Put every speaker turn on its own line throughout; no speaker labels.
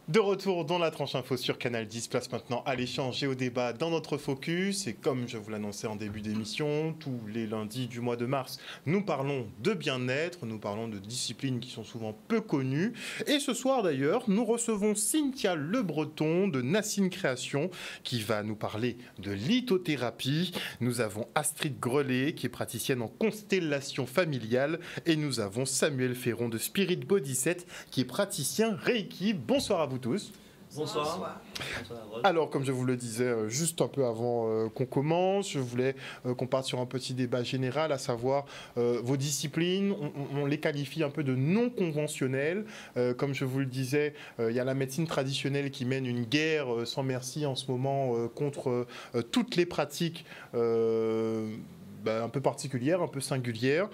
De retour dans la tranche info sur Canal 10, place maintenant à l'échange et au débat dans notre focus. Et comme je vous l'annonçais en début d'émission, tous les lundis du mois de mars, nous parlons de bien-être, nous parlons de disciplines qui sont souvent peu connues. Et ce soir d'ailleurs, nous recevons Cynthia Le Breton de Nassine Création qui va nous parler de lithothérapie. Nous avons Astrid Grelet qui est praticienne en constellation familiale et nous avons Samuel Ferron de Spirit Body Set qui est praticien Reiki. Bonsoir à vous tous.
Bonsoir.
Alors, comme je vous le disais juste un peu avant qu'on commence, je voulais qu'on parte sur un petit débat général, à savoir vos disciplines. On les qualifie un peu de non conventionnelles. Comme je vous le disais, il y a la médecine traditionnelle qui mène une guerre sans merci en ce moment contre toutes les pratiques un peu particulière, un peu singulière.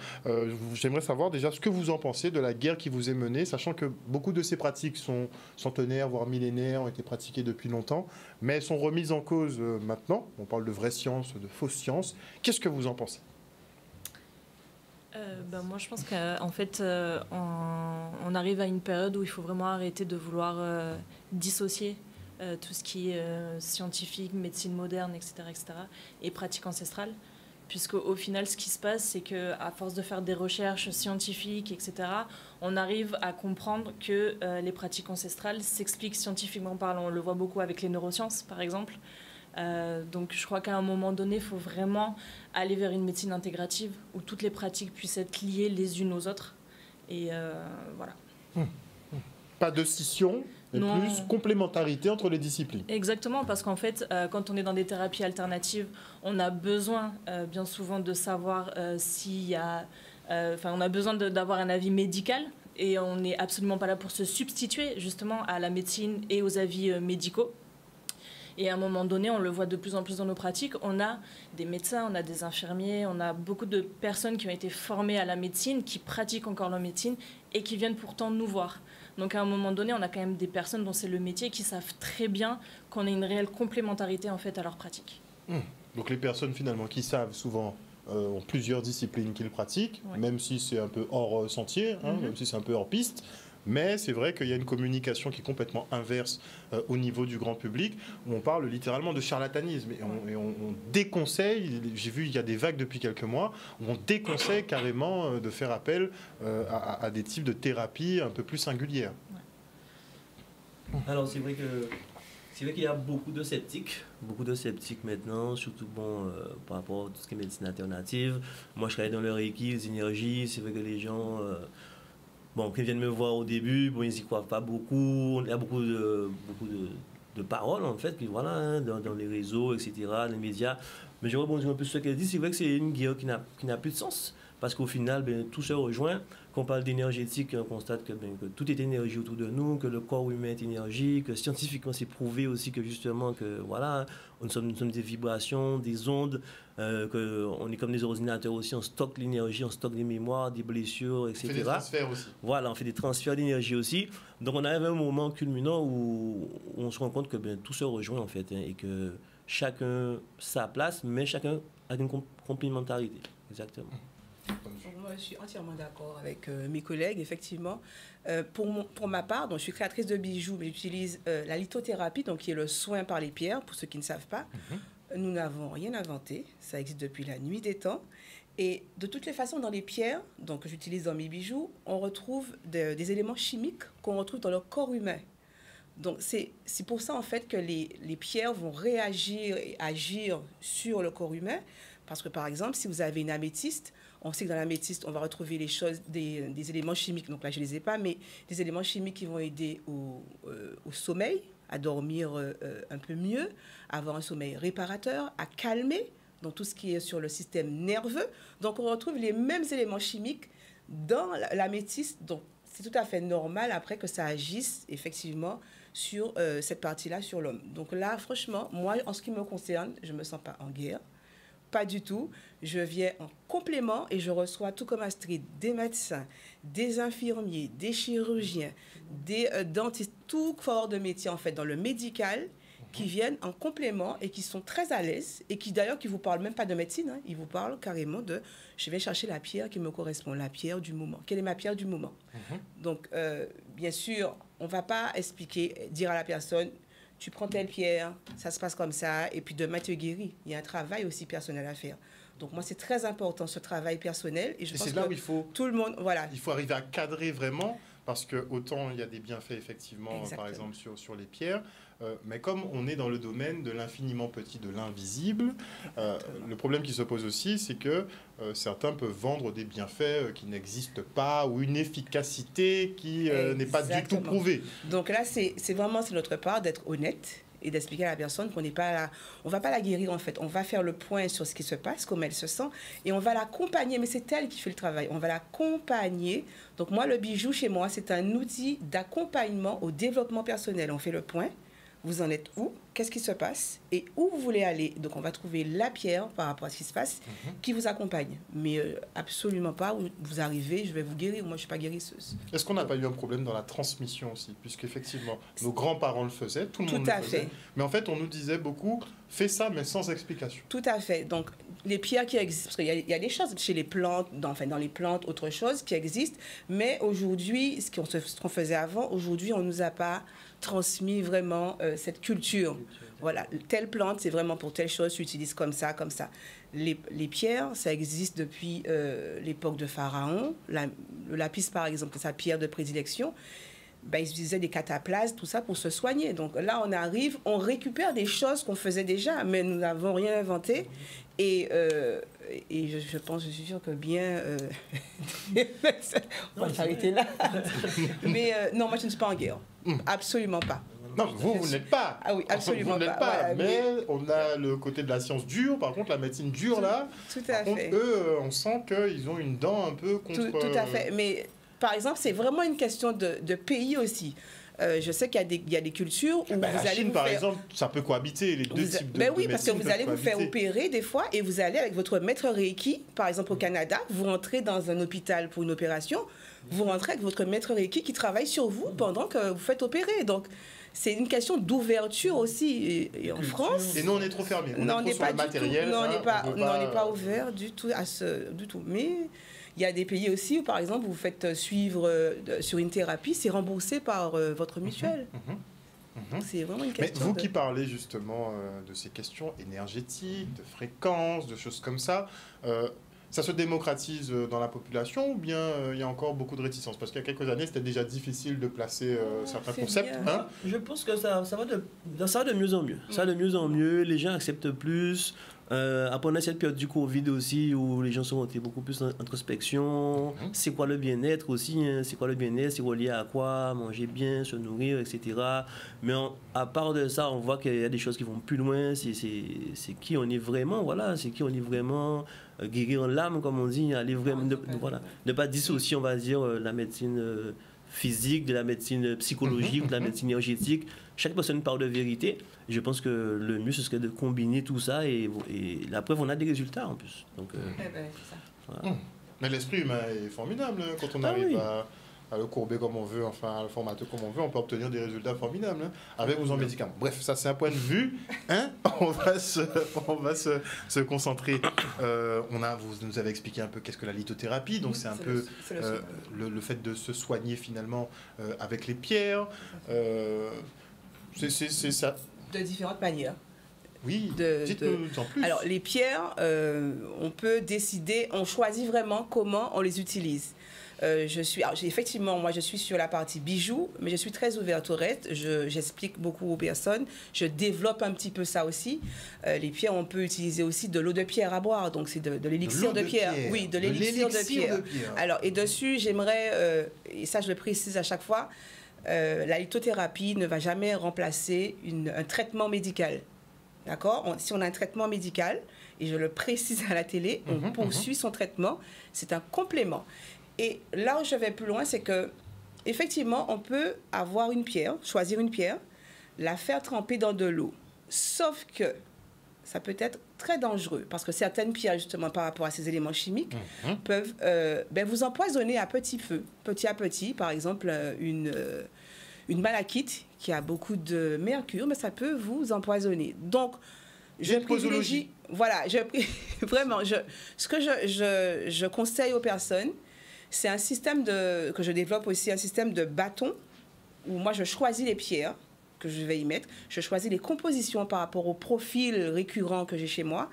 J'aimerais savoir déjà ce que vous en pensez de la guerre qui vous est menée, sachant que beaucoup de ces pratiques sont centenaires, voire millénaires, ont été pratiquées depuis longtemps, mais elles sont remises en cause maintenant. On parle de vraies sciences, de fausses sciences. Qu'est-ce que vous en pensez ?
Moi, je pense qu'en fait, on arrive à une période où il faut vraiment arrêter de vouloir dissocier tout ce qui est scientifique, médecine moderne, etc., et pratique ancestrale. Puisqu'au final, ce qui se passe, c'est qu'à force de faire des recherches scientifiques, etc., on arrive à comprendre que les pratiques ancestrales s'expliquent scientifiquement parlant. On le voit beaucoup avec les neurosciences, par exemple. Donc je crois qu'à un moment donné, il faut vraiment aller vers une médecine intégrative où toutes les pratiques puissent être liées les unes aux autres. Et voilà.
Pas de scission, mais plus complémentarité entre les disciplines.
Exactement, parce qu'en fait, quand on est dans des thérapies alternatives, on a besoin bien souvent de savoir s'il y a... on a besoin d'avoir un avis médical et on n'est absolument pas là pour se substituer justement à la médecine et aux avis médicaux. Et à un moment donné, on le voit de plus en plus dans nos pratiques, on a des médecins, on a des infirmiers, on a beaucoup de personnes qui ont été formées à la médecine, qui pratiquent encore la médecine et qui viennent pourtant nous voir. Donc à un moment donné, on a quand même des personnes dont c'est le métier qui savent très bien qu'on a une réelle complémentarité en fait à leur pratique.
Donc les personnes finalement qui savent souvent ont plusieurs disciplines qu'ils pratiquent, même si c'est un peu hors sentier, même si c'est un peu hors piste. Mais c'est vrai qu'il y a une communication qui est complètement inverse au niveau du grand public, où on parle littéralement de charlatanisme. Et on déconseille, j'ai vu il y a des vagues depuis quelques mois, où on déconseille carrément de faire appel à des types de thérapies un peu plus singulières.
Alors c'est vrai qu'il y a beaucoup de sceptiques maintenant, surtout par rapport à tout ce qui est médecine alternative. Moi je travaille dans le Reiki, les énergies, c'est vrai que les gens... qui viennent me voir au début, ils n'y croient pas beaucoup. Il y a beaucoup de paroles, en fait, puis voilà, dans les réseaux, etc., les médias. Mais je rebondis un peu sur ce qu'elle dit. C'est vrai que c'est une guerre qui n'a plus de sens. Parce qu'au final, tout se rejoint. Quand on parle d'énergétique, on constate que tout est énergie autour de nous, que le corps humain est énergie, que scientifiquement, c'est prouvé aussi que justement, que voilà, nous sommes des vibrations, des ondes, qu'on est comme des ordinateurs aussi, on stocke l'énergie, on stocke des mémoires, des blessures, etc.
On fait des transferts aussi.
Voilà, on fait des transferts d'énergie aussi. Donc on arrive à un moment culminant où on se rend compte que tout se rejoint en fait, et que chacun sa place, mais chacun a une complémentarité. Exactement.
Moi, je suis entièrement d'accord avec mes collègues, effectivement. Pour ma part, donc, je suis créatrice de bijoux, mais j'utilise la lithothérapie, donc, qui est le soin par les pierres, pour ceux qui ne savent pas. Nous n'avons rien inventé, ça existe depuis la nuit des temps. Et de toutes les façons, dans les pierres, donc, que j'utilise dans mes bijoux, on retrouve des éléments chimiques qu'on retrouve dans le corps humain. Donc, c'est pour ça, en fait, que les pierres vont réagir et agir sur le corps humain. Parce que, par exemple, si vous avez une améthyste, on sait que dans l'améthyste, on va retrouver des éléments chimiques. Donc là, je ne les ai pas, mais des éléments chimiques qui vont aider au sommeil, à dormir un peu mieux, à avoir un sommeil réparateur, à calmer, donc tout ce qui est sur le système nerveux. Donc, on retrouve les mêmes éléments chimiques dans l'améthyste. Donc, c'est tout à fait normal après que ça agisse effectivement sur cette partie-là, sur l'homme. Donc là, franchement, moi, en ce qui me concerne, je ne me sens pas en guerre. Pas du tout. Je viens en complément et je reçois, tout comme Astrid, des médecins, des infirmiers, des chirurgiens, des dentistes, tout corps de métier, en fait, dans le médical, qui viennent en complément et qui sont très à l'aise et qui d'ailleurs qui vous parlent même pas de médecine, hein, ils vous parlent carrément de je vais chercher la pierre qui me correspond, la pierre du moment. Quelle est ma pierre du moment? Donc bien sûr, on va pas expliquer, dire à la personne tu prends telle pierre, ça se passe comme ça et puis demain tu es guéri. Il y a un travail aussi personnel à faire. Donc moi c'est très important ce travail personnel et je pense
c'est là
que
où il faut
tout le monde voilà.
Il faut arriver à cadrer vraiment, parce que autant il y a des bienfaits effectivement,
Exactement.
par exemple sur les pierres, mais comme on est dans le domaine de l'infiniment petit, de l'invisible, le problème qui se pose aussi, c'est que certains peuvent vendre des bienfaits qui n'existent pas ou une efficacité qui n'est pas du tout prouvée.
Donc là, c'est vraiment c'est notre part d'être honnête et d'expliquer à la personne qu'on n'est pas là, on va pas la guérir en fait, on va faire le point sur ce qui se passe, comment elle se sent, et on va l'accompagner, mais c'est elle qui fait le travail, on va l'accompagner. Donc moi, le bijou chez moi, c'est un outil d'accompagnement au développement personnel. On fait le point, vous en êtes où, qu'est-ce qui se passe et où vous voulez aller. Donc on va trouver la pierre par rapport à ce qui se passe qui vous accompagne. Mais absolument pas, vous arrivez, je vais vous guérir, moi je ne suis pas guérisseuse.
Est-ce qu'on n'a pas eu un problème dans la transmission aussi? Puisqu'effectivement, nos grands-parents le faisaient, tout le monde le faisait. Mais en fait, on nous disait beaucoup, fais ça mais sans explication.
Tout à fait. Donc les pierres qui existent, parce qu'il y a des choses chez les plantes, dans les plantes, autre chose qui existent, mais aujourd'hui, ce qu'on faisait avant, aujourd'hui on ne nous a pas transmis vraiment cette culture. Voilà, telle plante, c'est vraiment pour telle chose, tu utilises comme ça, comme ça. Les pierres, ça existe depuis l'époque de Pharaon. Le lapis, par exemple, c'est sa pierre de prédilection. Ben, ils utilisaient des cataplasmes, tout ça pour se soigner. Donc là, on arrive, on récupère des choses qu'on faisait déjà, mais nous n'avons rien inventé. Et je pense, je suis sûre que bien... on va s'arrêter là. Mais non, moi, je ne suis pas en guerre. Absolument pas.
Non, vous n'êtes pas.
Ah oui, absolument
vous n'êtes pas.
Voilà,
mais on a le côté de la science dure, par contre, la médecine dure, là.
Tout à fait.
Contre, eux, on sent qu'ils ont une dent un peu contre...
Tout à fait. Mais, par exemple, c'est vraiment une question de pays aussi. Je sais qu'il y a des cultures où
la
vous allez
Chine,
vous
par
faire...
exemple, ça peut cohabiter, les deux types de
Ben oui, parce que
médecine
vous allez
peuvent
vous faire
cohabiter.
opérer des fois et vous allez avec votre maître Reiki, par exemple au Canada, vous rentrez dans un hôpital pour une opération, vous rentrez avec votre maître Reiki qui travaille sur vous pendant que vous faites opérer. Donc, c'est une question d'ouverture aussi. Et en France...
Et nous, on est trop fermés. On
non,
est trop sur le matériel.
Non, on n'est pas ouvert du tout à du tout. Mais... il y a des pays aussi où, par exemple, vous faites suivre sur une thérapie, c'est remboursé par votre mutuelle. C'est vraiment une question.
Mais vous qui parlez justement de ces questions énergétiques, de fréquences, de choses comme ça, ça se démocratise dans la population ou bien il y a encore beaucoup de réticence? Parce qu'il y a quelques années, c'était déjà difficile de placer certains concepts. Hein?
Je pense que ça va de mieux en mieux. Ça va de mieux en mieux, les gens acceptent plus. Après, on a cette période du Covid aussi où les gens sont rentrés beaucoup plus en introspection. C'est quoi le bien-être aussi, hein? C'est quoi le bien-être? C'est relié à quoi? Manger bien, se nourrir, etc. Mais à part de ça, on voit qu'il y a des choses qui vont plus loin. C'est qui on est vraiment, voilà. C'est qui on est vraiment. Guérir l'âme, comme on dit. Aller vraiment, ne pas dissocier, on va dire, la médecine physique, de la médecine psychologique, de la médecine énergétique. Chaque personne parle de vérité. Je pense que le mieux, ce serait de combiner tout ça et la preuve, on a des résultats en plus. Donc,
voilà. Mais l'esprit humain est formidable. Hein. Quand on arrive à le courber comme on veut, enfin à le formater comme on veut, on peut obtenir des résultats formidables, hein, avec ou sans médicaments. Bref, ça c'est un point de vue. Hein. On va se concentrer. Vous nous avez expliqué un peu qu'est-ce que la lithothérapie, donc c'est un peu le fait de se soigner finalement avec les pierres. C'est ça.
De différentes manières.
Oui, dites-nous en plus.
Alors, les pierres, on peut décider, on choisit vraiment comment on les utilise. Effectivement, moi, je suis sur la partie bijoux, mais je suis très ouverte au reste. J'explique beaucoup aux personnes. Je développe un petit peu ça aussi. Les pierres, on peut utiliser aussi de l'eau de pierre à boire. Donc, c'est de l'élixir de pierre. Oui, de l'élixir de pierre. Alors, et dessus, j'aimerais, et ça, je le précise à chaque fois, la lithothérapie ne va jamais remplacer un traitement médical. D'accord? Si on a un traitement médical, et je le précise à la télé, on poursuit son traitement, c'est un complément. Et là où je vais plus loin, c'est que effectivement, on peut avoir une pierre, choisir une pierre, la faire tremper dans de l'eau. Sauf que ça peut être très dangereux, parce que certaines pierres, justement, par rapport à ces éléments chimiques, peuvent vous empoisonner à petit feu, petit à petit. Par exemple, une malachite qui a beaucoup de mercure, mais ça peut vous empoisonner. Donc, je privilégie... Voilà, vraiment, ce que je conseille aux personnes, c'est un système que je développe aussi, un système de bâton, où moi, je choisis les pierres que je vais y mettre, je choisis les compositions par rapport au profil récurrent que j'ai chez moi,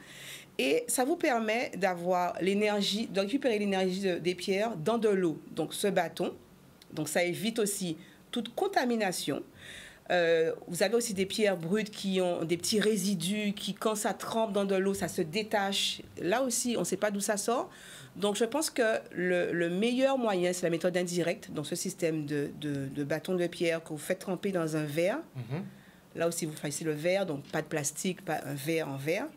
et ça vous permet d'avoir l'énergie, de récupérer l'énergie des pierres dans de l'eau. Donc, ce bâton, donc ça évite aussi toute contamination. Vous avez aussi des pierres brutes qui ont des petits résidus qui, quand ça trempe dans de l'eau, ça se détache. Là aussi, on ne sait pas d'où ça sort. Donc, je pense que le meilleur moyen, c'est la méthode indirecte. Donc, ce système de bâton de pierre que vous faites tremper dans un verre. Là aussi, vous choisissez le verre, donc pas de plastique, pas un verre en verre.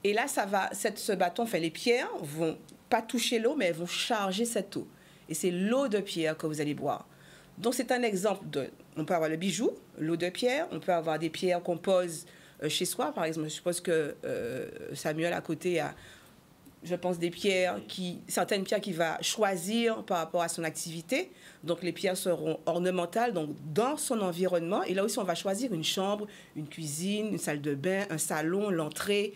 Et là, ce bâton, enfin, les pierres vont pas toucher l'eau, mais elles vont charger cette eau. Et c'est l'eau de pierre que vous allez boire. Donc, c'est un exemple on peut avoir le bijou, l'eau de pierre, on peut avoir des pierres qu'on pose chez soi. Par exemple, je suppose que Samuel, à côté, a, je pense, certaines pierres qu'il va choisir par rapport à son activité. Donc, les pierres seront ornementales, donc dans son environnement. Et là aussi, on va choisir une chambre, une cuisine, une salle de bain, un salon, l'entrée,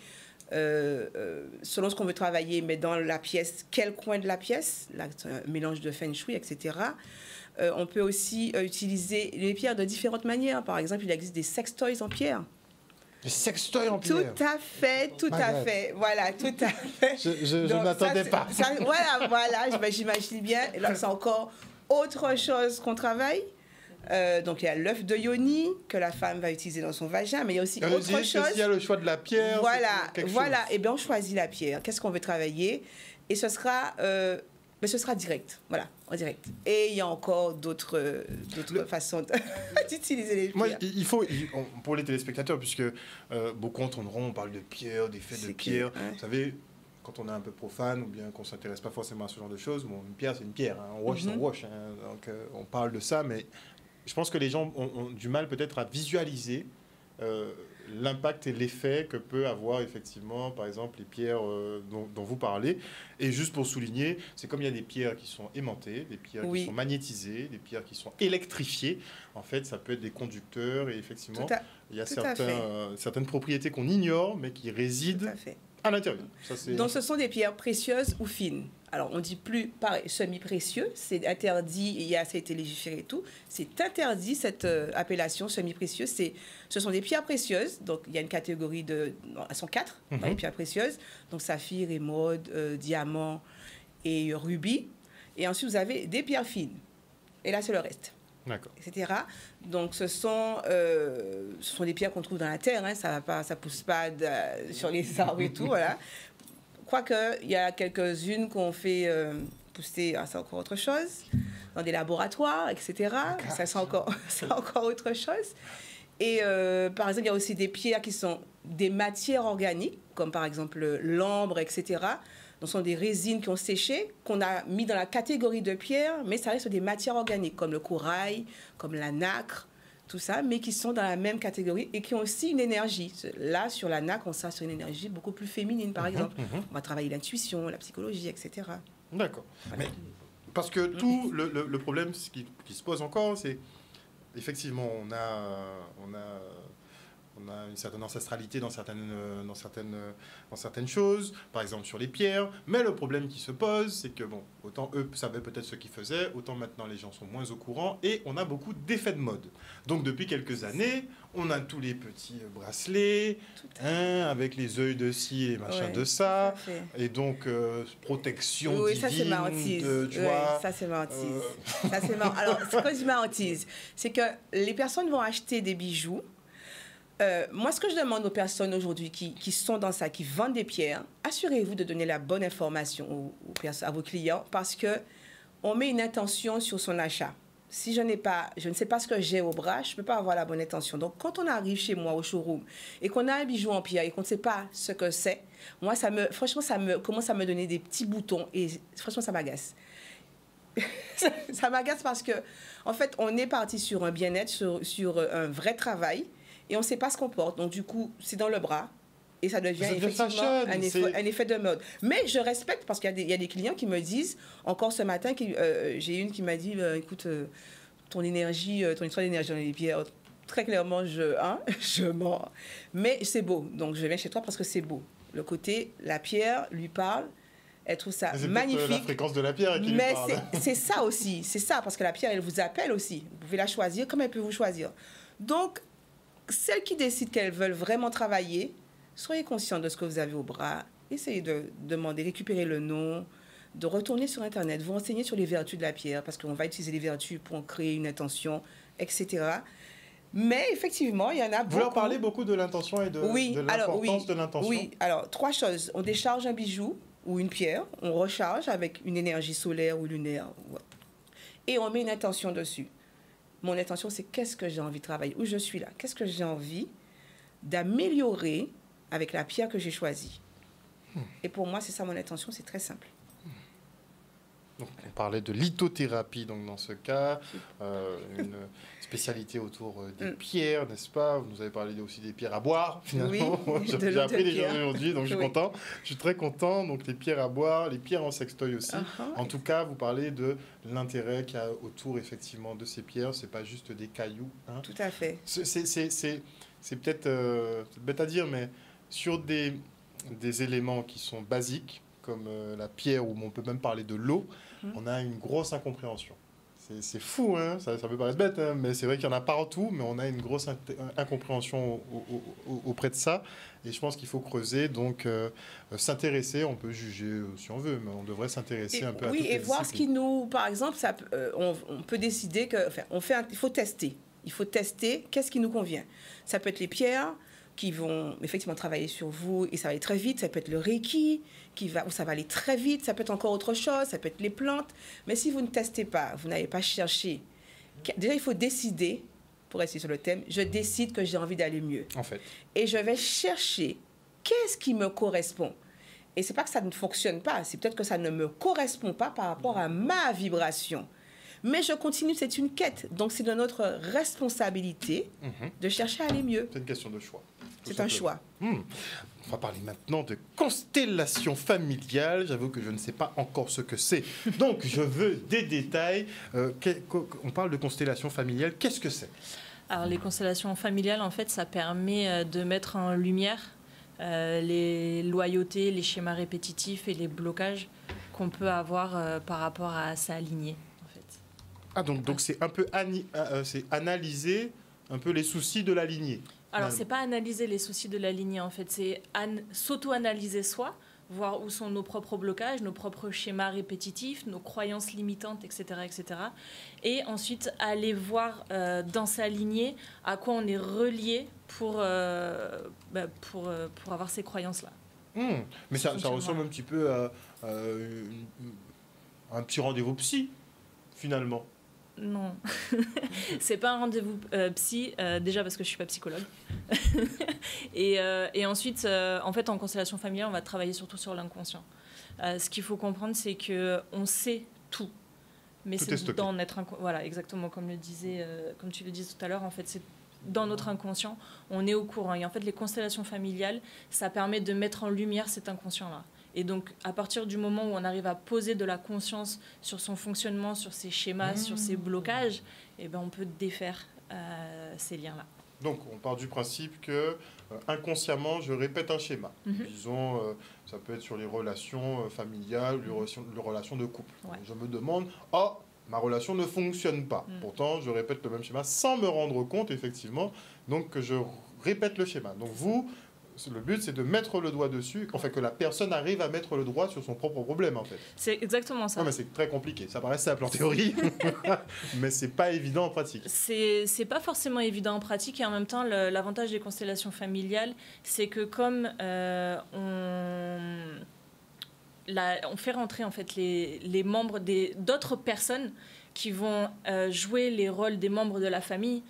selon ce qu'on veut travailler, mais dans la pièce, quel coin de la pièce, là, un mélange de feng shui, etc. On peut aussi utiliser les pierres de différentes manières. Par exemple, il existe des sextoys en pierre.
Des sextoys en pierre.
Tout à fait, tout à fait. Voilà, tout à fait.
Je ne m'attendais pas.
Voilà, j'imagine bien. Là, c'est encore autre chose qu'on travaille. Donc, il y a l'œuf de yoni que la femme va utiliser dans son vagin, mais il y a aussi autre chose.
Il y a le choix de la pierre.
Voilà. Et bien, on choisit la pierre. Qu'est-ce qu'on veut travailler? Et ce sera direct. Voilà, en direct. Et il y a encore d'autres façons d'utiliser les pierres.
Moi, pour les téléspectateurs, puisque beaucoup entendront, on parle de pierre, d'effets de pierre.
Ouais.
Vous savez, quand on est un peu profane ou bien qu'on ne s'intéresse pas forcément à ce genre de choses, bon, une pierre, c'est une pierre. Hein. On wash, c'est un wash. Hein. Donc, on parle de ça, mais je pense que les gens ont du mal peut-être à visualiser l'impact et l'effet que peut avoir effectivement, par exemple, les pierres dont vous parlez. Et juste pour souligner, c'est comme il y a des pierres qui sont aimantées, des pierres qui sont magnétisées, des pierres qui sont électrifiées. En fait, ça peut être des conducteurs et effectivement, il y a certaines propriétés qu'on ignore, mais qui résident à l'intérieur.
Donc, ce sont des pierres précieuses ou fines. Alors, on ne dit plus, pareil, semi-précieux, c'est interdit, ça a été légiféré et tout. C'est interdit, cette appellation semi-précieux. Ce sont des pierres précieuses, donc il y a une catégorie elles sont 4, les pierres précieuses. Donc, saphir, émeraude, diamant et rubis. Et ensuite, vous avez des pierres fines. Et là, c'est le reste.
D'accord.
Etc. Donc, ce sont des pierres qu'on trouve dans la terre, hein, ça ne pousse pas sur les arbres et tout, voilà. Quoique, il y a quelques-unes qu'on fait pousser, c'est encore autre chose, dans des laboratoires, etc. Ça, c'est encore autre chose. Et par exemple, il y a aussi des pierres qui sont des matières organiques, comme par exemple l'ambre, etc. Donc, ce sont des résines qui ont séché, qu'on a mis dans la catégorie de pierres, mais ça reste des matières organiques, comme le corail, comme la nacre, tout ça, mais qui sont dans la même catégorie et qui ont aussi une énergie. Là, sur la nacre, on sera sur une énergie beaucoup plus féminine, par exemple. On va travailler l'intuition, la psychologie, etc.
D'accord. Voilà. Mais parce que tout le problème qui se pose encore, c'est effectivement, on a une certaine ancestralité dans certaines choses, par exemple sur les pierres, mais le problème qui se pose, c'est que, bon, autant eux savaient peut-être ce qu'ils faisaient, autant maintenant les gens sont moins au courant, et on a beaucoup d'effets de mode. Donc depuis quelques années, on a tous les petits bracelets, avec les œils de ci et machin de ça, et donc protection divine.
Ça c'est ma hantise. Ça c'est ma hantise. Alors, c'est quoi ma hantise? C'est que les personnes vont acheter des bijoux. Moi, ce que je demande aux personnes aujourd'hui qui sont dans ça, qui vendent des pierres, assurez-vous de donner la bonne information à vos clients parce qu'on met une intention sur son achat. Si je ne sais pas ce que j'ai au bras, je ne peux pas avoir la bonne intention. Donc, quand on arrive chez moi au showroom et qu'on a un bijou en pierre et qu'on ne sait pas ce que c'est, moi, franchement, ça commence à me donner des petits boutons et franchement, ça m'agace. Ça m'agace parce que, en fait, on est parti sur un bien-être, sur un vrai travail. Et on ne sait pas ce qu'on porte. Donc, du coup, c'est dans le bras. Et ça devient effectivement un effet de mode. Mais je respecte parce qu'il y a des clients qui me disent, encore ce matin, j'ai une qui m'a dit, écoute, ton énergie, ton histoire d'énergie dans les pierres. Très clairement, je mens. Mais c'est beau. Donc, je viens chez toi parce que c'est beau. Le côté, la pierre lui parle. Elle trouve ça magnifique.
C'est la fréquence de la pierre qui lui parle.
Mais c'est ça aussi. C'est ça, parce que la pierre, elle vous appelle aussi. Vous pouvez la choisir comme elle peut vous choisir. Donc, celles qui décident qu'elles veulent vraiment travailler, soyez conscients de ce que vous avez au bras. Essayez de demander, récupérer le nom, de retourner sur Internet, vous renseigner sur les vertus de la pierre, parce qu'on va utiliser les vertus pour créer une intention, etc. Mais effectivement, il y en a beaucoup.
Vous leur parlez beaucoup de l'intention et de l'importance de l'intention?
Oui, alors 3 choses. On décharge un bijou ou une pierre, on recharge avec une énergie solaire ou lunaire, et on met une intention dessus. Mon intention, c'est qu'est-ce que j'ai envie de travailler, où je suis là, qu'est-ce que j'ai envie d'améliorer avec la pierre que j'ai choisie. Et pour moi, c'est ça mon intention, c'est très simple.
Donc, on parlait de lithothérapie, donc dans ce cas, une spécialité autour des pierres, n'est-ce pas? Vous nous avez parlé aussi des pierres à boire, finalement.
Oui,
j'ai appris des choses aujourd'hui, donc je suis content. Je suis très content. Donc, les pierres à boire, les pierres en sextoy aussi. En tout cas, vous parlez de l'intérêt qu'il y a autour, effectivement, de ces pierres. C'est pas juste des cailloux. Hein.
Tout à fait.
C'est peut-être bête à dire, mais sur des éléments qui sont basiques, comme la pierre, ou on peut même parler de l'eau, on a une grosse incompréhension. C'est fou, hein, ça peut paraître bête, hein, mais c'est vrai qu'il y en a partout, mais on a une grosse incompréhension auprès de ça. Et je pense qu'il faut creuser, donc s'intéresser, on peut juger si on veut, mais on devrait s'intéresser un peu à toutes les disciplines.
Oui, et voir ce qui nous... Par exemple, on peut décider que... Enfin, il faut tester. Il faut tester qu'est-ce qui nous convient. Ça peut être les pierres qui vont effectivement travailler sur vous et ça va aller très vite. Ça peut être le Reiki où ça va aller très vite. Ça peut être encore autre chose. Ça peut être les plantes. Mais si vous ne testez pas, vous n'avez pas cherché. Déjà, il faut décider, pour rester sur le thème, je décide que j'ai envie d'aller mieux.
En fait.
Et je vais chercher qu'est-ce qui me correspond. Et c'est pas que ça ne fonctionne pas. C'est peut-être que ça ne me correspond pas par rapport à ma vibration. Mais je continue, c'est une quête. Donc, c'est de notre responsabilité de chercher à aller mieux.
C'est une question de choix.
C'est un choix.
On va parler maintenant de constellation familiale. J'avoue que je ne sais pas encore ce que c'est. Donc, je veux des détails. On parle de constellation familiale. Qu'est-ce que c'est?
Alors, les constellations familiales, en fait, ça permet de mettre en lumière les loyautés, les schémas répétitifs et les blocages qu'on peut avoir par rapport à sa lignée.
Ah, donc c'est un peu c'est analyser un peu les soucis de la lignée.
Alors, c'est pas analyser les soucis de la lignée, en fait. C'est s'auto-analyser soi, voir où sont nos propres blocages, nos propres schémas répétitifs, nos croyances limitantes, etc., etc. Et ensuite, aller voir dans sa lignée à quoi on est relié pour avoir ces croyances-là.
Mais ça ressemble un petit peu à un petit rendez-vous psy, finalement.
Non, c'est pas un rendez-vous psy, déjà parce que je suis pas psychologue. et ensuite, en fait, en constellation familiale, on va travailler surtout sur l'inconscient. Ce qu'il faut comprendre, c'est qu'on sait tout. Mais c'est dans notre voilà, exactement comme tu le disais tout à l'heure, en fait, c'est dans notre inconscient, on est au courant. Et en fait, les constellations familiales, ça permet de mettre en lumière cet inconscient-là. Et donc, à partir du moment où on arrive à poser de la conscience sur son fonctionnement, sur ses schémas, sur ses blocages, eh ben, on peut défaire ces liens-là.
Donc, on part du principe que inconsciemment, je répète un schéma. Disons, ça peut être sur les relations familiales, les relations de couple.
Ouais.
Je me demande, ma relation ne fonctionne pas. Pourtant, je répète le même schéma sans me rendre compte, effectivement, donc que je répète le schéma. Donc, le but, c'est de mettre le doigt dessus, enfin que la personne arrive à mettre le doigt sur son propre problème, en fait.
C'est exactement ça.
Non, mais c'est très compliqué. Ça paraît simple en théorie, mais c'est pas évident en pratique. C'est
pas forcément évident en pratique, et en même temps, l'avantage des constellations familiales, c'est que comme on fait rentrer en fait les membres d'autres personnes qui vont jouer les rôles des membres de la famille.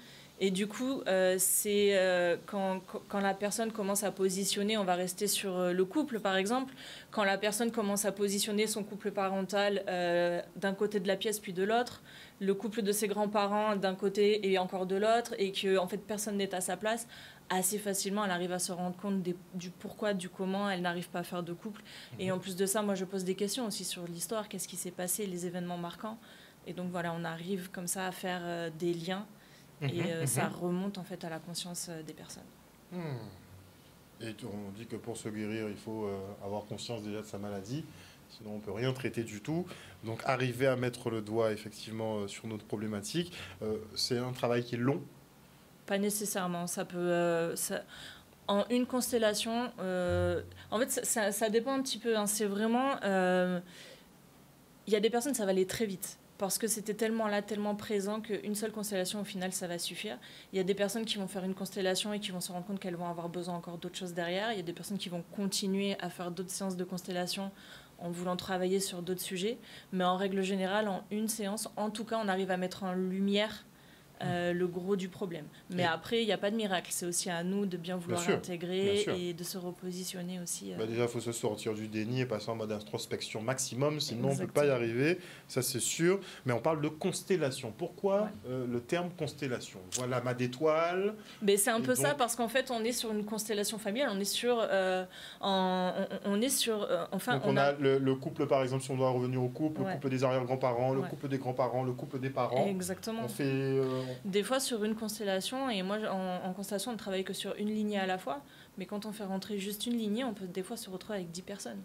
Et du coup, c'est quand la personne commence à positionner, on va rester sur le couple par exemple, quand la personne commence à positionner son couple parental d'un côté de la pièce puis de l'autre, le couple de ses grands-parents d'un côté et encore de l'autre, et que en fait personne n'est à sa place, assez facilement elle arrive à se rendre compte du pourquoi, du comment, elle n'arrive pas à faire de couple. Et en plus de ça, moi je pose des questions aussi sur l'histoire, qu'est-ce qui s'est passé, les événements marquants. Et donc voilà, on arrive comme ça à faire des liens et ça remonte en fait à la conscience des personnes.
Et on dit que pour se guérir, il faut avoir conscience déjà de sa maladie, sinon on ne peut rien traiter du tout. Donc arriver à mettre le doigt effectivement sur notre problématique, c'est un travail qui est long.
Pas nécessairement, ça peut... en une constellation, en fait ça dépend un petit peu, hein. C'est vraiment... Il y a des personnes, ça va aller très vite. Parce que c'était tellement là, tellement présent qu'une seule constellation, au final, ça va suffire. Il y a des personnes qui vont faire une constellation et qui vont se rendre compte qu'elles vont avoir besoin encore d'autres choses derrière. Il y a des personnes qui vont continuer à faire d'autres séances de constellation en voulant travailler sur d'autres sujets. Mais en règle générale, en une séance, en tout cas, on arrive à mettre en lumière le gros du problème. Mais après, il n'y a pas de miracle. C'est aussi à nous de bien vouloir intégrer et de se repositionner aussi.
Déjà, il faut se sortir du déni et passer en mode introspection maximum, sinon on ne peut pas y arriver, ça c'est sûr. Mais on parle de constellation. Pourquoi le terme constellation? Voilà, mât d'étoiles.
C'est un peu ça, parce qu'en fait, on est sur une constellation familiale, on est sur...
donc on a le couple, par exemple, si on doit revenir au couple, le couple des arrière-grands-parents, le couple des grands-parents, le couple des parents.
Exactement.
On fait...
Des fois sur une constellation, et moi en constellation on ne travaille que sur une lignée à la fois, mais quand on fait rentrer juste une lignée, on peut des fois se retrouver avec 10 personnes.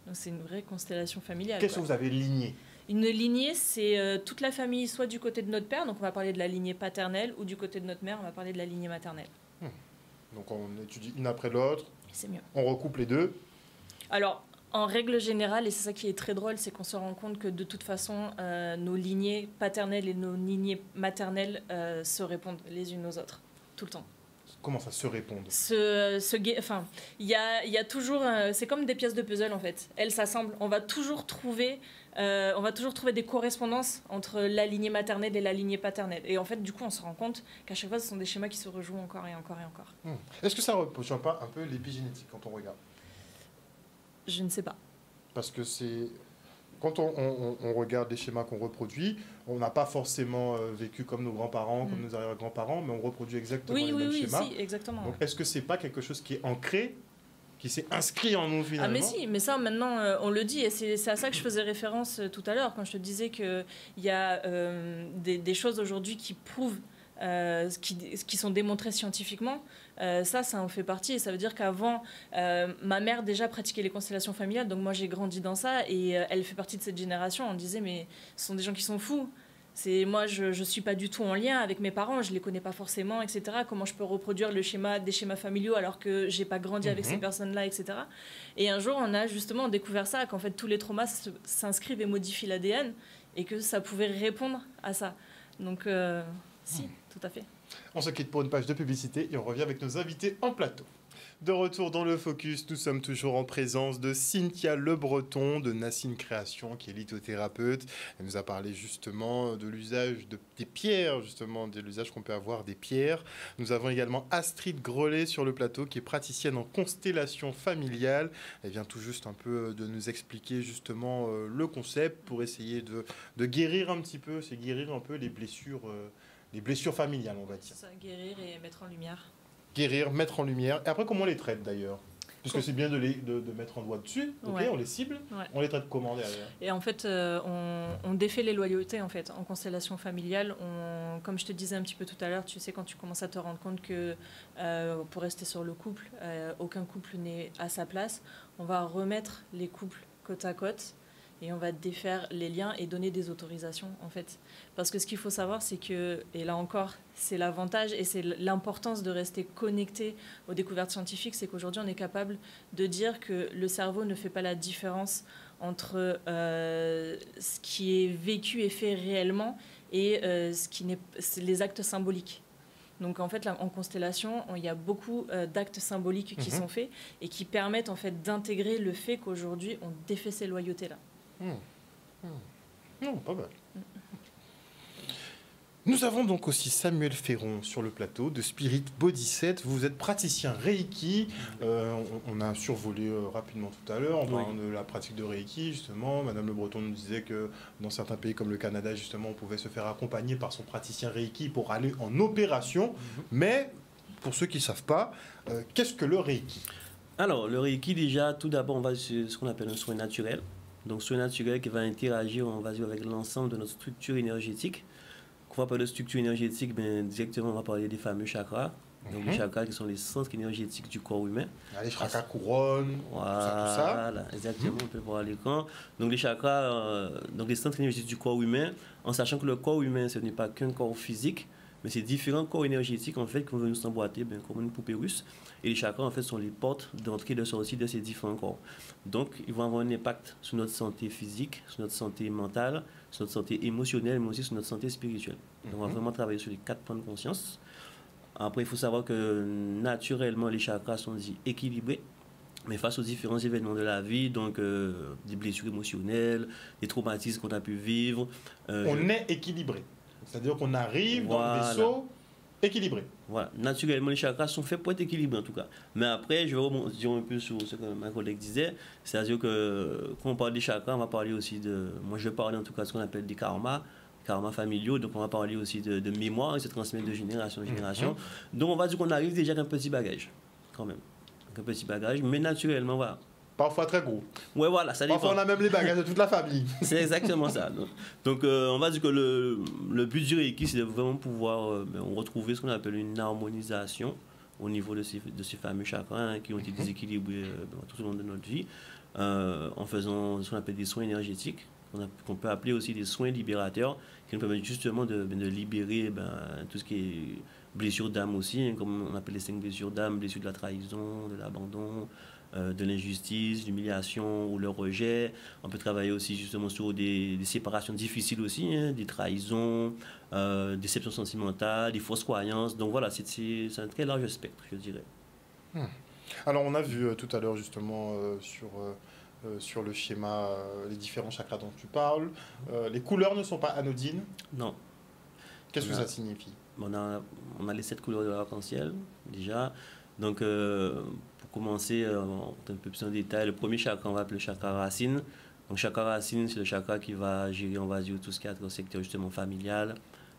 Donc c'est une vraie constellation familiale.
Qu'est-ce que vous avez ligné?
Une lignée, c'est toute la famille, soit du côté de notre père, donc on va parler de la lignée paternelle, ou du côté de notre mère, on va parler de la lignée maternelle.
Donc on étudie une après l'autre,
c'est mieux.
On recoupe les deux.
Alors, en règle générale, et c'est ça qui est très drôle, c'est qu'on se rend compte que de toute façon, nos lignées paternelles et nos lignées maternelles se répondent les unes aux autres, tout le temps.
Comment ça se répondent?
Enfin, il y a toujours... c'est comme des pièces de puzzle, en fait. Elles s'assemblent. On va toujours trouver des correspondances entre la lignée maternelle et la lignée paternelle. Et en fait, du coup, on se rend compte qu'à chaque fois, ce sont des schémas qui se rejouent encore et encore et encore.
Est-ce que ça ne rejoint pas un peu l'épigénétique quand on regarde?
Je ne sais pas.
Parce que c'est... Quand on regarde les schémas qu'on reproduit, on n'a pas forcément vécu comme nos grands-parents, comme nos arrière-grands-parents, mais on reproduit exactement les mêmes schémas.
Oui, exactement.
Donc, est-ce que c'est pas quelque chose qui est ancré, qui s'est inscrit en nous finalement?
Ah mais si, mais ça maintenant on le dit, et c'est à ça que je faisais référence tout à l'heure, quand je te disais qu'il y a des choses aujourd'hui qui prouvent, qui sont démontrées scientifiquement. Ça en fait partie, et ça veut dire qu'avant, ma mère déjà pratiquait les constellations familiales, donc moi j'ai grandi dans ça, et elle fait partie de cette génération. On disait mais ce sont des gens qui sont fous. Moi je suis pas du tout en lien avec mes parents, je les connais pas forcément, etc. Comment je peux reproduire des schémas familiaux alors que j'ai pas grandi avec ces personnes-là, etc. Et un jour on a justement découvert ça, qu'en fait tous les traumas s'inscrivent et modifient l'ADN, et que ça pouvait répondre à ça. Donc si, tout à fait.
On se quitte pour une page de publicité et on revient avec nos invités en plateau. De retour dans le Focus, nous sommes toujours en présence de Cynthia Le Breton de Nassine Création, qui est lithothérapeute. Elle nous a parlé justement de l'usage des pierres, justement, de l'usage qu'on peut avoir des pierres. Nous avons également Astrid Grelet sur le plateau, qui est praticienne en constellation familiale. Elle vient tout juste un peu de nous expliquer justement le concept pour essayer de guérir un petit peu, c'est guérir un peu les blessures familiales, on va dire.
C'est ça, guérir et mettre en lumière.
Guérir, mettre en lumière. Et après, comment on les traite d'ailleurs? Puisque c'est bien de mettre un doigt dessus, on les cible, on les traite comment derrière? Et
en fait, on défait les loyautés en fait. En constellation familiale, comme je te disais un petit peu tout à l'heure, tu sais, quand tu commences à te rendre compte que, pour rester sur le couple, aucun couple n'est à sa place, on va remettre les couples côte à côte, et on va défaire les liens et donner des autorisations, en fait. Parce que ce qu'il faut savoir, c'est que, et là encore, c'est l'avantage et c'est l'importance de rester connecté aux découvertes scientifiques, c'est qu'aujourd'hui, on est capable de dire que le cerveau ne fait pas la différence entre ce qui est vécu et fait réellement et les actes symboliques. Donc en fait, là, en constellation, il y a beaucoup d'actes symboliques qui sont faits et qui permettent en fait d'intégrer le fait qu'aujourd'hui, on défait ces loyautés-là.
Non, pas mal. Nous avons donc aussi Samuel Ferron sur le plateau de Spirit Body Set. Vous êtes praticien Reiki. On a survolé rapidement tout à l'heure en parlant de la pratique de Reiki, justement. Madame Le Breton nous disait que dans certains pays comme le Canada, justement, on pouvait se faire accompagner par son praticien Reiki pour aller en opération. Mais, pour ceux qui ne savent pas, qu'est-ce que le Reiki?
Alors, le Reiki, déjà, tout d'abord, on va sur ce qu'on appelle un soin naturel. Donc, soin naturel qui va interagir, on va dire, avec l'ensemble de notre structure énergétique. Quand on va parler de structure énergétique, ben, directement, on va parler des fameux chakras. Donc, les chakras qui sont les centres énergétiques du corps humain.
Les chakras couronnes,
voilà,
tout ça.
Voilà, exactement, on peut voir à l'écran. Donc, les chakras, donc les centres énergétiques du corps humain, en sachant que le corps humain, ce n'est pas qu'un corps physique, mais c'est différents corps énergétiques, en fait, qui vont nous s'emboîter comme une poupée russe. Et les chakras, en fait, sont les portes d'entrée et de sortie de ces différents corps. Donc, ils vont avoir un impact sur notre santé physique, sur notre santé mentale, sur notre santé émotionnelle, mais aussi sur notre santé spirituelle. Donc, on va vraiment travailler sur les 4 points de conscience. Après, il faut savoir que naturellement, les chakras sont dits équilibrés, mais face aux différents événements de la vie, donc des blessures émotionnelles, des traumatismes qu'on a pu vivre.
On est équilibré. C'est-à-dire qu'on arrive dans le vaisseau équilibré.
Voilà. Naturellement, les chakras sont faits pour être équilibrés en tout cas. Mais après, je vais rebondir un peu sur ce que ma collègue disait. C'est-à-dire que quand on parle des chakras, on va parler aussi de... Moi, je vais parler en tout cas de ce qu'on appelle des karmas familiaux. Donc, on va parler aussi de mémoire, qui se transmettent de génération en génération. Donc, on va dire qu'on arrive déjà avec un petit bagage, quand même. Un petit bagage, mais naturellement, voilà.
Parfois très gros.
Ouais, voilà, ça dépend.
Parfois, on a même les bagages de toute la famille.
C'est exactement ça. Donc, on va dire que le but du Reiki, c'est de vraiment pouvoir retrouver ce qu'on appelle une harmonisation au niveau de ces fameux chakras hein, qui ont été déséquilibrés tout au long de notre vie, en faisant ce qu'on appelle des soins énergétiques, qu'on peut appeler aussi des soins libérateurs, qui nous permettent justement de libérer tout ce qui est blessures d'âme aussi, hein, comme on appelle les 5 blessures d'âme, blessures de la trahison, de l'abandon, de l'injustice, l'humiliation ou le rejet. On peut travailler aussi justement sur des séparations difficiles aussi, hein, des trahisons, des déceptions sentimentales, des fausses croyances. Donc voilà, c'est un très large spectre, je dirais.
Alors on a vu tout à l'heure justement sur le schéma les différents chakras dont tu parles. Les couleurs ne sont pas anodines.
Non.
Qu'est-ce que ça signifie?
On a les 7 couleurs de l'arc-en-ciel déjà. Donc pour commencer un peu plus en détail, le premier chakra, on va appeler le chakra racine. Donc chakra racine, c'est le chakra qui va gérer, on va dire, tout ce qui est le secteur justement familial,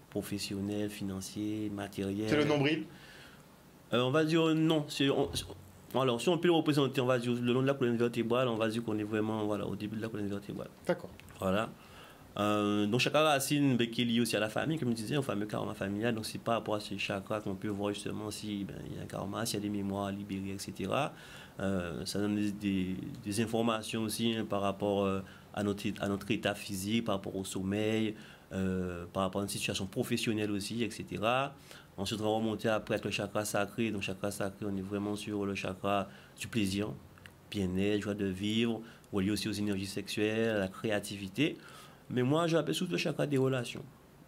professionnel, financier, matériel.
C'est le nombril?
On va dire non. Alors si on peut le représenter, on va dire le long de la colonne vertébrale, on va dire qu'on est vraiment au début de la colonne vertébrale.
D'accord.
Voilà. Donc chakra racine qui est lié aussi à la famille, comme je disais, au fameux karma familial. Donc c'est par rapport à ces chakras qu'on peut voir justement s'il y a un karma, s'il y a des mémoires à libérer, etc. Ça donne des informations aussi hein, par rapport à notre état physique, par rapport au sommeil, par rapport à une situation professionnelle aussi, etc. Ensuite, on va remonter après avec le chakra sacré. Donc chakra sacré, on est vraiment sur le chakra du plaisir, bien-être, joie de vivre, relié aussi aux énergies sexuelles, à la créativité. Mais moi, j'appelle surtout le chakra des relations.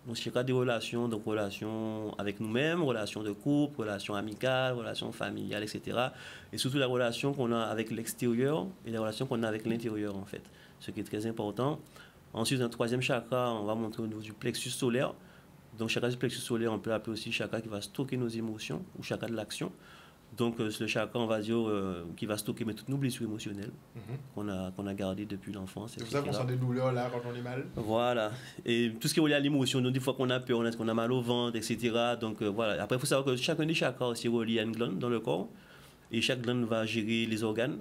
Donc, chakra des relations, donc relations avec nous-mêmes, relations de couple, relations amicales, relations familiales, etc. Et surtout la relation qu'on a avec l'extérieur et la relation qu'on a avec l'intérieur, en fait. Ce qui est très important. Ensuite, un troisième chakra, on va montrer au niveau du plexus solaire. Donc, chakra du plexus solaire, on peut appeler aussi chakra qui va stocker nos émotions ou chakra de l'action. Donc, c'est le chakra, on va dire, qui va stocker toutes nos blessures émotionnelles qu'on a gardées depuis l'enfance.
C'est pour ça qu'on sent des douleurs là quand on est mal.
Voilà. Et tout ce qui est relié à l'émotion, donc des fois qu'on a peur, qu'on a mal au ventre, etc. Donc, voilà. Après, il faut savoir que chacun des chakras aussi est relié à une glande dans le corps. Et chaque glande va gérer les organes.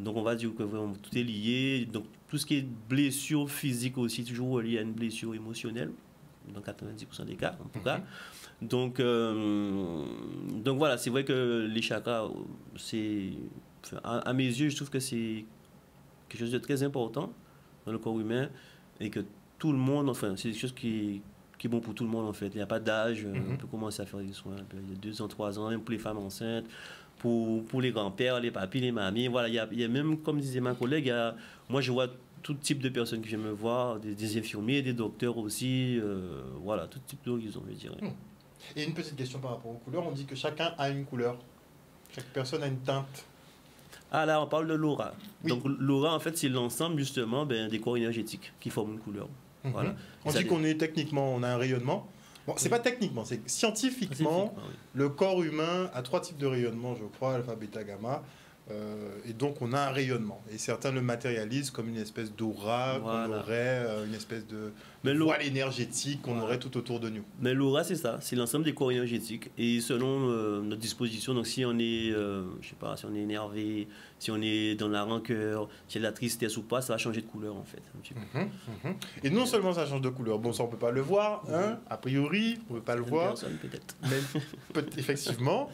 Donc, on va dire que vraiment, tout est lié. Donc, tout ce qui est blessure physique aussi, toujours relié à une blessure émotionnelle. Dans 90% des cas, en tout cas. Donc voilà, c'est vrai que les chakras, à mes yeux, je trouve que c'est quelque chose de très important dans le corps humain et que tout le monde, enfin, c'est quelque chose qui est bon pour tout le monde en fait. Il n'y a pas d'âge, on peut commencer à faire des soins il y a 2 ans, 3 ans, pour les femmes enceintes, pour les grands-pères, les papis, les mamies. Voilà, il y a même, comme disait ma collègue, moi je vois tout type de personnes qui viennent me voir, des infirmiers, des docteurs aussi, voilà, tout type d'horizon, je dirais.
Et une petite question par rapport aux couleurs, on dit que chacun a une couleur. Chaque personne a une teinte.
Ah là, on parle de l'aura.
Oui.
Donc l'aura, en fait, c'est l'ensemble justement des corps énergétiques qui forment une couleur. Voilà.
On dit qu'on est techniquement, on a un rayonnement. Bon, c'est pas techniquement, c'est scientifiquement,
oui.
le corps humain a 3 types de rayonnement, je crois, alpha, bêta, gamma. Et donc, on a un rayonnement. Et certains le matérialisent comme une espèce d'aura qu'on aurait, une espèce de voile énergétique qu'on aurait tout autour de nous.
Mais l'aura, c'est ça. C'est l'ensemble des corps énergétiques. Et selon notre disposition, donc si on est, je sais pas, si on est énervé, si on est dans la rancœur, si il y a de la tristesse ou pas, ça va changer de couleur, en fait. Un petit peu.
Et non seulement ça change de couleur, bon, ça, on ne peut pas le voir, hein, a priori, on ne peut pas le voir.
Personne, peut-être.
Mais effectivement...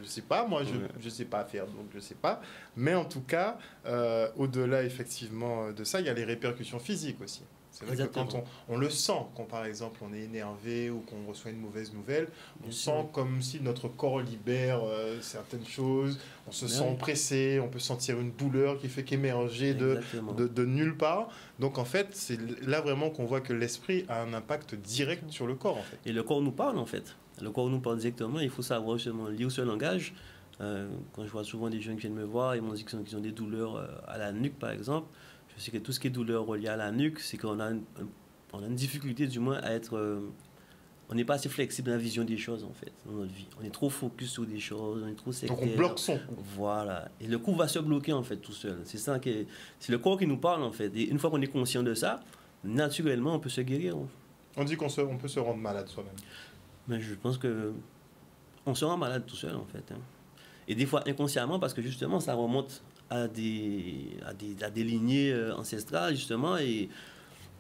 Je sais pas, moi je sais pas faire, donc je sais pas. Mais en tout cas, au-delà effectivement de ça, il y a les répercussions physiques aussi. C'est vrai que quand on le sent, quand par exemple on est énervé ou qu'on reçoit une mauvaise nouvelle, on sent comme si notre corps libère certaines choses, on se sent oppressé, on peut sentir une douleur qui fait qu'émerger de nulle part. Donc en fait, c'est là vraiment qu'on voit que l'esprit a un impact direct sur le corps en fait.
Et le corps nous parle en fait. Le corps nous parle directement, il faut savoir justement lire ce langage. Quand je vois souvent des gens qui viennent me voir, ils m'ont dit qu'ils ont des douleurs à la nuque par exemple. Je sais que tout ce qui est douleur reliée à la nuque, c'est qu'on a une difficulté du moins à être... on n'est pas assez flexible dans la vision des choses en fait, dans notre vie. On est trop focus sur des choses, on est trop sectaire.
Donc on bloque son coup.
Voilà. Et le coup va se bloquer en fait tout seul. C'est le corps qui nous parle en fait. Et une fois qu'on est conscient de ça, naturellement on peut se guérir.
On dit qu'on peut se rendre malade soi-même.
Mais je pense que on se rend malade tout seul en fait. Hein. Et des fois inconsciemment parce que justement ça remonte à des lignées ancestrales justement et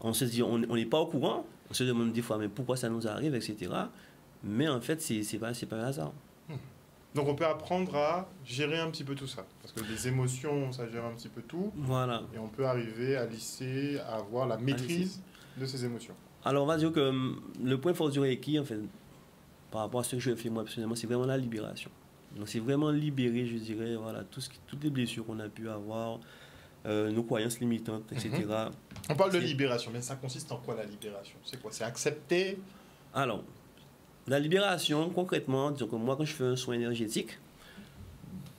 on se dit on n'est pas au courant. On se demande des fois mais pourquoi ça nous arrive, etc. Mais en fait c'est pas un hasard.
Donc on peut apprendre à gérer un petit peu tout ça. Parce que les émotions, ça gère un petit peu tout.
Voilà.
Et on peut arriver à lisser, à avoir la maîtrise de ces émotions.
Alors on va dire que le point fort du Reiki, en fait, par rapport à ce que je fais moi personnellement, c'est vraiment la libération. Donc c'est vraiment libérer, je dirais, voilà, toutes les blessures qu'on a pu avoir, nos croyances limitantes, etc.
On parle de libération, mais ça consiste en quoi la libération? C'est quoi? C'est accepter?
Alors, la libération, concrètement, disons que moi quand je fais un soin énergétique,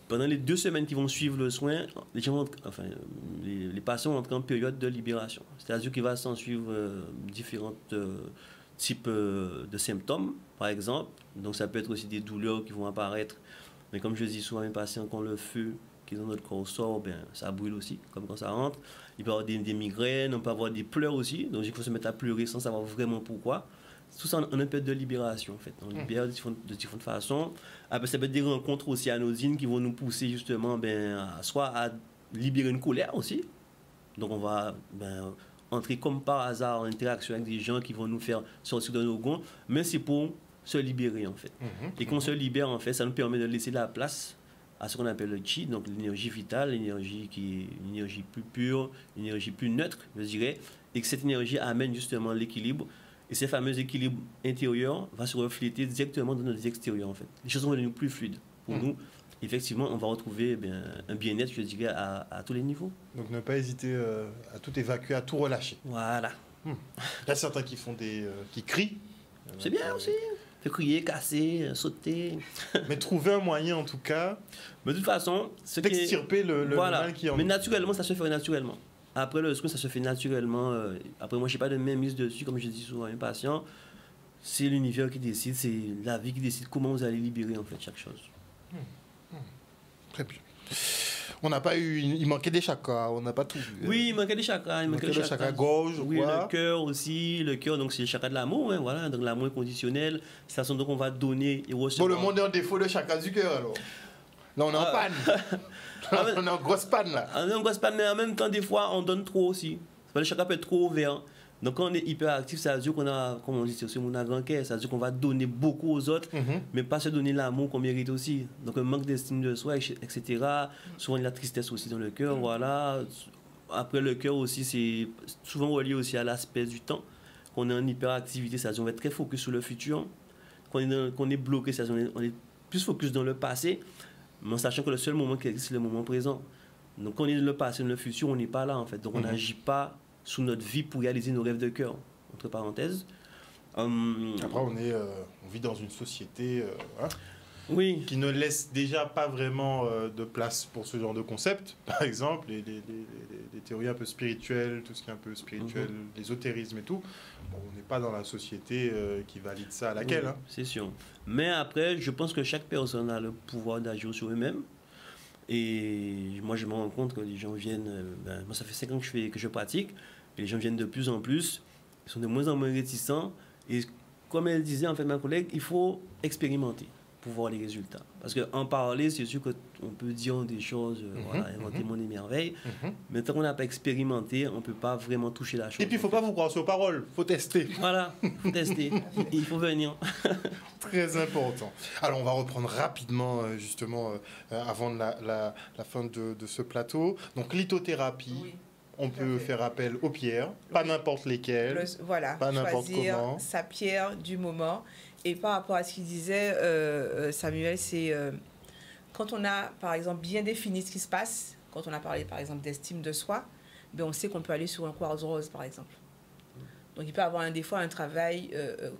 pendant les 2 semaines qui vont suivre le soin, les patients entrent en période de libération. C'est-à-dire qu'il va s'en suivre différents types de symptômes, par exemple. Donc ça peut être aussi des douleurs qui vont apparaître. Mais comme je dis souvent à mes patients, quand le feu qui est dans notre corps sort, ben, ça brûle aussi, comme quand ça rentre. Il peut y avoir des migraines, on peut avoir des pleurs aussi. Donc il faut se mettre à pleurer sans savoir vraiment pourquoi. Tout ça en une période de libération, en fait. On libère de différentes façons. Après, ça peut être des rencontres aussi anodines qui vont nous pousser justement soit à libérer une colère aussi. Donc on va entrer comme par hasard en interaction avec des gens qui vont nous faire sortir de nos gonds, mais c'est pour se libérer en fait. Et quand on se libère en fait, ça nous permet de laisser la place à ce qu'on appelle le chi, donc l'énergie vitale, l'énergie qui est une énergie plus pure, une énergie plus neutre, je dirais, et que cette énergie amène justement l'équilibre. Et ce fameux équilibre intérieur va se refléter directement dans notre vie extérieure en fait. Les choses vont devenir plus fluides pour nous. Effectivement, on va retrouver un bien-être, je dirais, à tous les niveaux.
Donc ne pas hésiter à tout évacuer, à tout relâcher.
Voilà.
Il y a certains qui font qui crient.
C'est bien aussi. Fait crier, casser, sauter.
Mais trouver un moyen en tout cas.
Mais de toute façon,
d'extirper le mal qui en.
Mais naturellement, ça se fait naturellement. Après le soin, ça se fait naturellement. Après, moi, je n'ai pas de mainmise dessus, comme je dis souvent à mes patients. C'est l'univers qui décide, c'est la vie qui décide comment vous allez libérer en fait chaque chose.
Très bien. On n'a pas eu... Il manquait des chakras, on n'a pas tout vu.
Oui, il manquait des chakras. Il manquait le
chakra gauche,
oui, le cœur aussi. Le cœur, donc c'est le chakra de l'amour. Hein, voilà, donc l'amour inconditionnel. C'est la façon dont on va donner et recevoir.
Bon, le monde est en défaut de chakra du cœur alors. Là, on est en panne. On est en grosse panne là.
On est en grosse panne, mais en même temps, des fois, on donne trop aussi. Le chakra peut être trop ouvert. Donc quand on est hyperactif, ça veut dire qu'on a, comme on dit, c'est aussi mon grand cœur, ça veut dire qu'on va donner beaucoup aux autres, mais pas se donner l'amour qu'on mérite aussi. Donc un manque d'estime de soi, etc. Souvent de la tristesse aussi dans le cœur, voilà. Après le cœur aussi, c'est souvent relié aussi à l'aspect du temps. Quand on est en hyperactivité, ça veut dire qu'on va être très focus sur le futur. Quand on est bloqué, ça veut dire qu'on est plus focus dans le passé, mais en sachant que le seul moment qui existe, c'est le moment présent. Donc quand on est dans le passé, dans le futur, on n'est pas là en fait. Donc on n'agit pas sous notre vie pour réaliser nos rêves de cœur, entre parenthèses.
Après, on vit dans une société
oui,
qui ne laisse déjà pas vraiment de place pour ce genre de concept. Par exemple, les théories un peu spirituelles, tout ce qui est un peu spirituel, l'ésotérisme et tout. Bon, on n'est pas dans la société qui valide ça à laquelle.
Oui, c'est sûr. Mais après, je pense que chaque personne a le pouvoir d'agir sur eux-mêmes. Et moi, je me rends compte que les gens viennent... moi, ça fait 5 ans que je pratique. Et les gens viennent de plus en plus. Ils sont de moins en moins réticents. Et comme elle disait, en fait, ma collègue, il faut expérimenter pour voir les résultats. Parce qu'en parler, c'est sûr qu'on peut dire des choses, voilà, inventer mon émerveille. Mais tant qu'on n'a pas expérimenté, on ne peut pas vraiment toucher la chose.
Et puis, il ne faut pas vous croire sur parole, il faut tester.
Voilà, il faut tester. Il faut venir.
Très important. Alors, on va reprendre rapidement, justement, avant la fin de ce plateau. Donc, lithothérapie.
Oui.
On peut faire appel aux pierres, pas n'importe lesquelles,
voilà,
pas n'importe
choisir
comment.
sa pierre du moment. Et par rapport à ce qu'il disait, Samuel, c'est quand on a, par exemple, bien défini ce qui se passe, quand on a parlé, par exemple, d'estime de soi, ben on sait qu'on peut aller sur un quartz rose, par exemple. Donc, il peut y avoir des fois un travail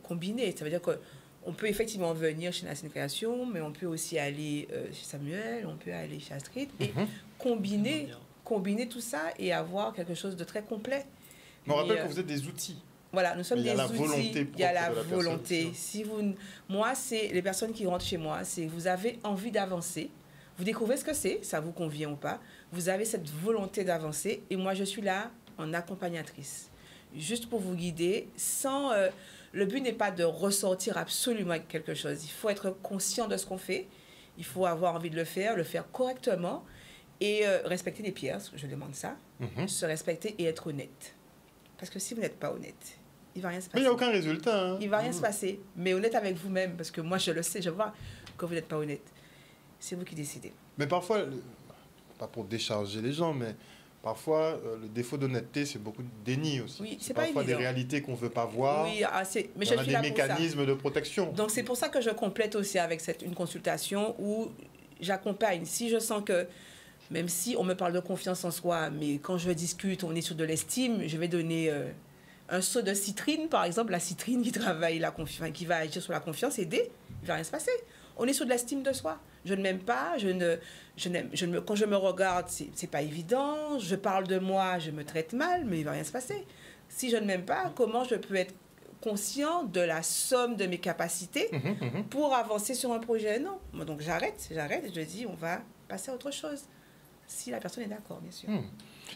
combiné. Ça veut dire qu'on peut effectivement venir chez Nascent Création, mais on peut aussi aller chez Samuel, on peut aller chez Astrid, et combiner tout ça et avoir quelque chose de très complet.
Mais on rappelle que vous êtes des outils.
Voilà, nous sommes des outils. Il y a la
volonté.
Si moi, c'est les personnes qui rentrent chez moi, c'est vous avez envie d'avancer. Vous découvrez ce que c'est, ça vous convient ou pas. Vous avez cette volonté d'avancer et moi, je suis là en accompagnatrice. Juste pour vous guider, sans... le but n'est pas de ressortir absolument quelque chose. Il faut être conscient de ce qu'on fait. Il faut avoir envie de le faire correctement. Et respecter les pierres, je demande ça. Se respecter et être honnête. Parce que si vous n'êtes pas honnête, il ne va rien se passer.
Mais il n'y a aucun résultat. Hein.
Il ne va rien se passer. Mais honnête avec vous-même, parce que moi, je le sais, je vois que vous n'êtes pas honnête. C'est vous qui décidez.
Mais parfois, pas pour décharger les gens, mais parfois, le défaut d'honnêteté, c'est beaucoup de déni aussi.
Oui, c'est
parfois
pas évident.
Des réalités qu'on ne veut pas voir.
Oui, mais
on a des mécanismes de protection.
Donc, c'est pour ça que je complète aussi avec une consultation où j'accompagne. Si je sens que même si on me parle de confiance en soi, mais quand je discute, on est sur de l'estime, je vais donner un seau de citrine, par exemple, la citrine qui travaille qui va agir sur la confiance, aider, il ne va rien se passer. On est sur de l'estime de soi. Je ne m'aime pas, quand je me regarde, c'est pas évident, je parle de moi, je me traite mal, mais il ne va rien se passer. Si je ne m'aime pas, comment je peux être conscient de la somme de mes capacités pour avancer sur un projet? Non. Donc j'arrête, je dis, on va passer à autre chose. Si la personne est d'accord, bien sûr.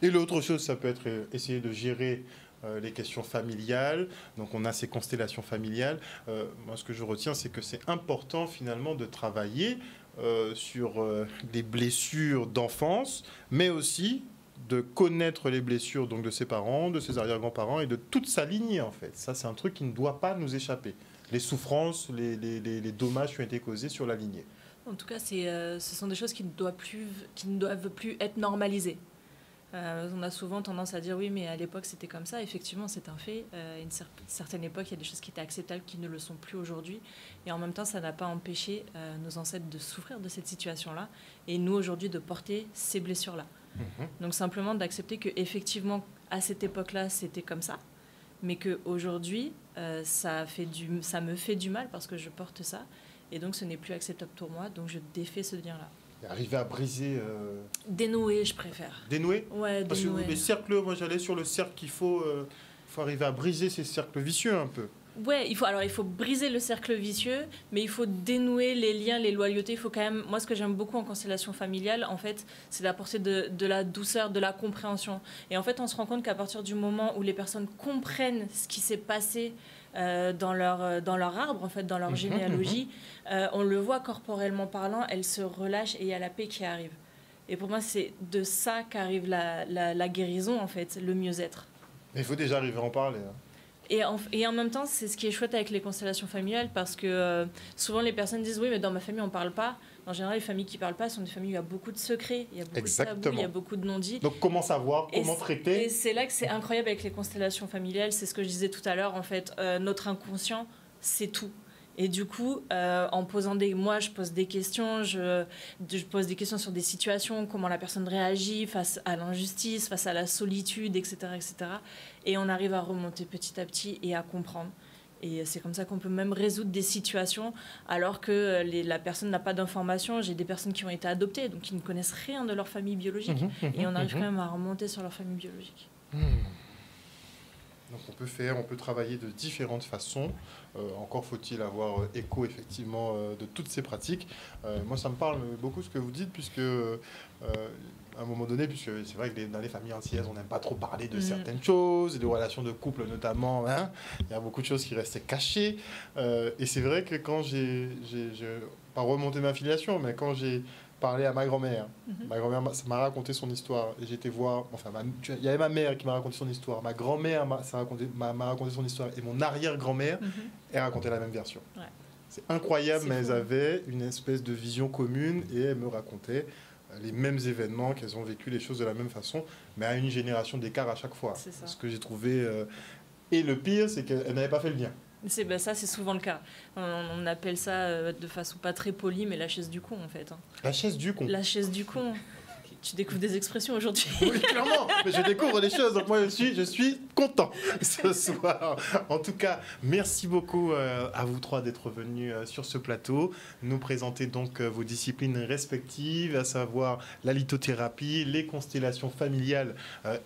Et l'autre chose, ça peut être essayer de gérer les questions familiales. Donc, on a ces constellations familiales. Moi, ce que je retiens, c'est que c'est important, finalement, de travailler sur des blessures d'enfance, mais aussi de connaître les blessures donc, de ses parents, de ses arrière-grands-parents et de toute sa lignée, en fait. Ça, c'est un truc qui ne doit pas nous échapper. Les souffrances, les dommages qui ont été causés sur la lignée.
En tout cas, ce sont des choses qui ne doivent plus être normalisées. On a souvent tendance à dire oui, mais à l'époque c'était comme ça. Effectivement, c'est un fait. À une certaine époque, il y a des choses qui étaient acceptables qui ne le sont plus aujourd'hui. Et en même temps, ça n'a pas empêché nos ancêtres de souffrir de cette situation-là. Et nous, aujourd'hui, de porter ces blessures-là. Donc simplement d'accepter qu'effectivement, à cette époque-là, c'était comme ça. Mais qu'aujourd'hui, ça me fait du mal parce que je porte ça. Et donc, ce n'est plus acceptable pour moi. Donc, je défais ce lien-là.
Arriver à briser...
Dénouer, je préfère.
Dénouer ?
Ouais,
parce
dénouer.
Que les cercles, moi j'allais sur le cercle qu'il faut arriver à briser ces cercles vicieux un peu.
Ouais, il faut briser le cercle vicieux, mais il faut dénouer les liens, les loyautés. Il faut quand même... Moi, ce que j'aime beaucoup en constellation familiale, en fait, c'est d'apporter de la douceur, de la compréhension. Et en fait, on se rend compte qu'à partir du moment où les personnes comprennent ce qui s'est passé dans leur arbre, en fait, dans leur généalogie, on le voit corporellement parlant, elles se relâchent et il y a la paix qui arrive. Et pour moi, c'est de ça qu'arrive la guérison, en fait, le mieux-être.
Mais il faut déjà arriver à en parler. Hein.
Et en même temps, c'est ce qui est chouette avec les constellations familiales, parce que souvent les personnes disent oui, mais dans ma famille, on ne parle pas. En général, les familles qui ne parlent pas sont des familles où il y a beaucoup de secrets, il y a beaucoup de tabous, il y a beaucoup de non-dits.
Donc comment savoir, comment traiter?
Et c'est là que c'est incroyable avec les constellations familiales, c'est ce que je disais tout à l'heure, en fait, notre inconscient, c'est tout. Et du coup, en posant moi, je pose des questions, je pose des questions sur des situations, comment la personne réagit face à l'injustice, face à la solitude, etc., etc. Et on arrive à remonter petit à petit et à comprendre. Et c'est comme ça qu'on peut même résoudre des situations alors que la personne n'a pas d'informations. J'ai des personnes qui ont été adoptées, donc qui ne connaissent rien de leur famille biologique. Et on arrive quand même à remonter sur leur famille biologique.
Donc on peut travailler de différentes façons. Encore faut-il avoir écho effectivement de toutes ces pratiques. Moi, ça me parle beaucoup ce que vous dites, puisque à un moment donné, puisque c'est vrai que dans les familles antillaises, on n'aime pas trop parler de certaines choses, des relations de couple notamment, hein, il y a beaucoup de choses qui restent cachées. Et c'est vrai que quand pas remonté ma filiation, mais quand j'ai parlé à ma grand-mère. Ma grand-mère, ça m'a raconté son histoire. Et j'étais voir... Enfin, il y avait ma mère qui m'a raconté son histoire. Ma grand-mère m'a raconté son histoire. Et mon arrière-grand-mère, elle racontait la même version. Ouais. C'est incroyable, mais elles avaient une espèce de vision commune et elles me racontaient les mêmes événements, qu'elles ont vécu les choses de la même façon, mais à une génération d'écart à chaque fois. C'est ça. Ce que j'ai trouvé... Et le pire, c'est qu'elles n'avaient pas fait le lien.
Ça, c'est souvent le cas. On appelle ça de façon pas très polie, mais la chaise du con, en fait.
La chaise du con.
La chaise du con. Tu découvres des expressions aujourd'hui.
Oui, clairement. Mais je découvre des choses. Donc moi, je suis content ce soir. En tout cas, merci beaucoup à vous trois d'être venus sur ce plateau, nous présenter donc vos disciplines respectives, à savoir la lithothérapie, les constellations familiales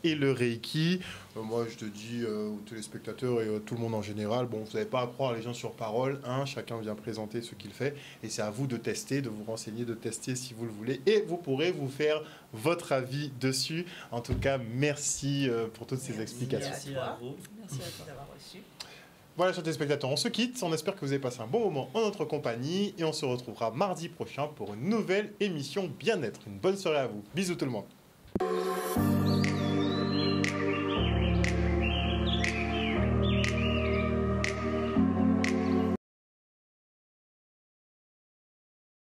et le Reiki. Moi, je te dis aux téléspectateurs et à tout le monde en général, bon, vous n'avez pas à croire les gens sur parole, hein, chacun vient présenter ce qu'il fait, et c'est à vous de tester, de vous renseigner, de tester si vous le voulez, et vous pourrez vous faire votre avis dessus. En tout cas, merci pour toutes ces explications.
Merci à vous.
Merci à toi d'avoir reçu.
Voilà, chers téléspectateurs, on se quitte. On espère que vous avez passé un bon moment en notre compagnie, et on se retrouvera mardi prochain pour une nouvelle émission Bien-être. Une bonne soirée à vous. Bisous tout le monde.